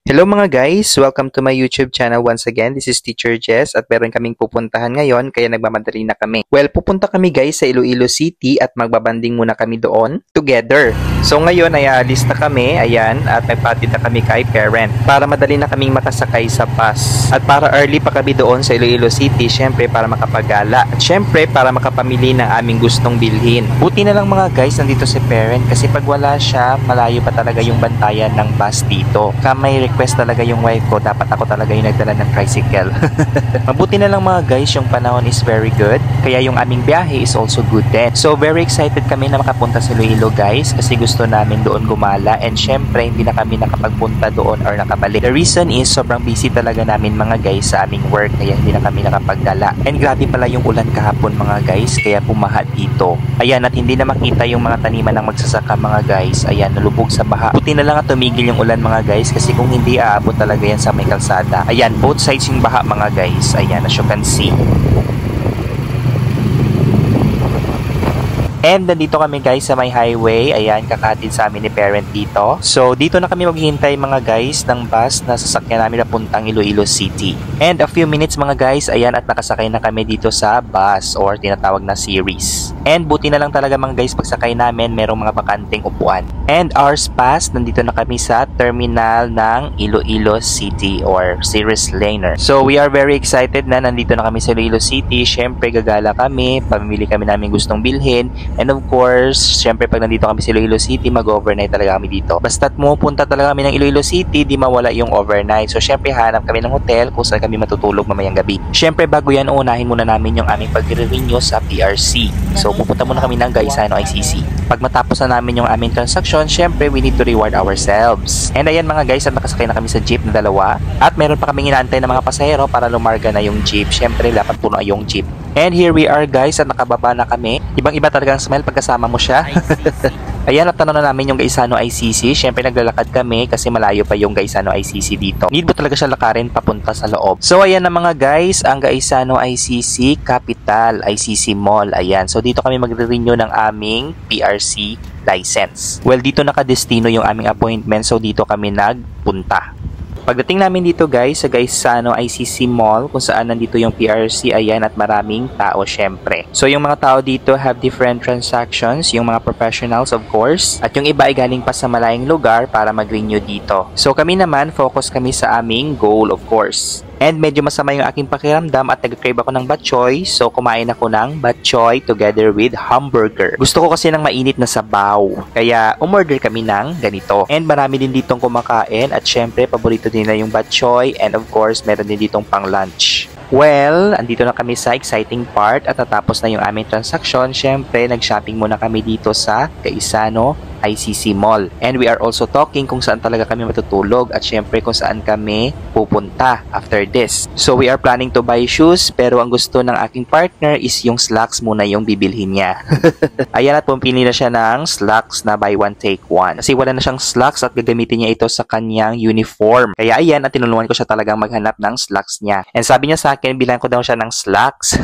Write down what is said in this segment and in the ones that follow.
Hello mga guys! Welcome to my YouTube channel once again. This is Teacher Jess at meron kaming pupuntahan ngayon kaya nagmamadali na kami. Well, pupunta kami guys sa Iloilo City at magbabanding muna kami doon together. So ngayon ay aalis na kami, ayan, at nagpatid na kami kay parent para madali na kaming makasakay sa bus. At para early pa kami doon sa Iloilo City, syempre para makapagala at syempre para makapamili ng aming gustong bilhin. Buti na lang mga guys, nandito si parent kasi pag wala siya, malayo pa talaga yung bantayan ng bus dito. May request talaga yung wife ko, dapat ako talaga yung nagdala ng tricycle. Mabuti na lang mga guys, yung panahon is very good, kaya yung aming biyahe is also good din. So very excited kami na makapunta sa Iloilo guys, kasi gusto namin doon gumala and syempre hindi na kami nakapagpunta doon or nakabalik. The reason is sobrang busy talaga namin mga guys sa aming work, kaya hindi na kami nakapagdala. And grabe pala yung ulan kahapon mga guys, kaya pumaha dito. Ayan, at hindi na makita yung mga taniman ng magsasaka mga guys. Ayan, nalubog sa baha. Buti na lang at tumigil yung ulan mga guys, kasi kung hindi aabot talaga yan sa may kalsada. Ayan, both sides yung baha mga guys. Ayan, as you can see. And nandito kami guys sa may highway. Ayan, kakatid sa amin ni parent dito. So dito na kami maghihintay mga guys ng bus na sasakyan namin na puntang Iloilo City. And a few minutes mga guys, ayan, at nakasakay na kami dito sa bus or tinatawag na series. And buti na lang talaga mga guys, pagsakay namin merong mga bakanting upuan. And hours passed, nandito na kami sa terminal ng Iloilo City or Series Laner. So we are very excited na nandito na kami sa Iloilo City. Syempre gagala kami, pamimili kami namin gustong bilhin. And of course, syempre pag nandito kami sa Iloilo City, mag-overnight talaga kami dito. Basta't pumunta talaga kami ng Iloilo City, di mawala yung overnight. So syempre hanap kami ng hotel kung saan kami matutulog mamayang gabi. Syempre bago yan, unahin muna namin yung aming pag-renew sa PRC. So pupunta muna kami ng Gaisano ICC. Pag matapos na namin yung aming transaction, syempre we need to reward ourselves. And ayan mga guys, at nakasakay na kami sa jeep na dalawa. At meron pa kaming inaantay ng mga pasahero para lumarga na yung jeep. Syempre dapat puno yung jeep. And here we are guys, at nakababa na kami. Ibang-iba talagang smile pagkasama mo siya. Ayan, at tanong na namin yung Gaisano ICC. Syempre naglalakad kami kasi malayo pa yung Gaisano ICC dito. Need mo talaga siya lakarin papunta sa loob. So ayan na mga guys, ang Gaisano ICC Capital ICC Mall. Ayan, so dito kami magre-renew ng aming PRC license. Well, dito nakadestino yung aming appointment, so dito kami nagpunta. Pagdating namin dito guys sa Gaisano ICC Mall, kung saan nandito yung PRC, ayan, at maraming tao syempre. So yung mga tao dito have different transactions, yung mga professionals of course, at yung iba ay galing pa sa malayong lugar para mag-renew dito. So kami naman, focus kami sa aming goal of course. And medyo masama yung aking pakiramdam at nag-crave ako ng bok choy. So kumain ako ng bok choy together with hamburger. Gusto ko kasi ng mainit na sabaw, kaya umorder kami ng ganito. And marami din ditong kumakain at syempre paborito nila yung bok choy. And of course meron din ditong pang lunch. Well, andito na kami sa exciting part at natapos na yung aming transaction. Syempre nag-shopping muna kami dito sa Gaisano ICC Mall. And we are also talking kung saan talaga kami matutulog at syempre kung saan kami pupunta after this. So we are planning to buy shoes, pero ang gusto ng aking partner is yung slacks muna yung bibilhin niya. Ayan, at pumili na siya ng slacks na buy one take one. Kasi wala na siyang slacks at gagamitin niya ito sa kanyang uniform. Kaya ayan, at tinulungan ko siya talagang maghanap ng slacks niya. And sabi niya sa akin, bilang ko daw siya ng slacks.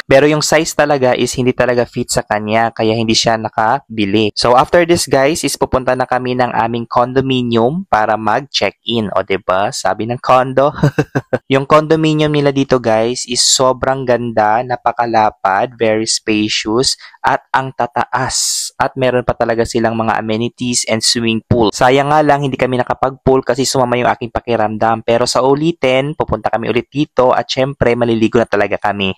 Pero yung size talaga is hindi talaga fit sa kanya, kaya hindi siya nakabili. So after this guys, is pupunta na kami ng aming condominium para mag-check-in. O diba? Sabi ng condo. Yung condominium nila dito guys is sobrang ganda, napakalapad, very spacious, at ang tataas. At meron pa talaga silang mga amenities and swimming pool. Sayang nga lang hindi kami nakapag-pool kasi sumama yung aking pakiramdam. Pero sa ulitin, pupunta kami ulit dito at syempre maliligo na talaga kami.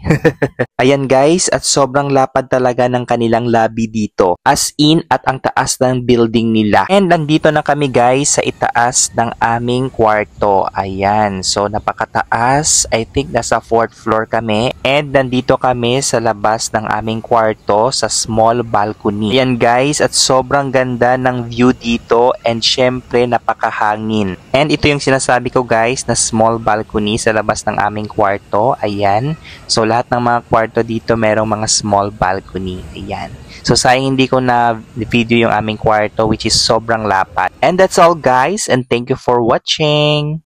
Ayan guys, at sobrang lapad talaga ng kanilang lobby dito. As in, at ang taas ng building nila. And nandito na kami guys sa itaas ng aming kwarto. Ayan, so napakataas. I think nasa 4th floor kami. And nandito kami sa labas ng aming kwarto sa small balcony. Ayan guys, at sobrang ganda ng view dito and syempre napakahangin. And ito yung sinasabi ko guys na small balcony sa labas ng aming kwarto. Ayan, so lahat ng mga kwarto dito merong mga small balcony. Ayan. So sayang hindi ko na video yung aming kwarto which is sobrang lapad. And that's all guys, and thank you for watching.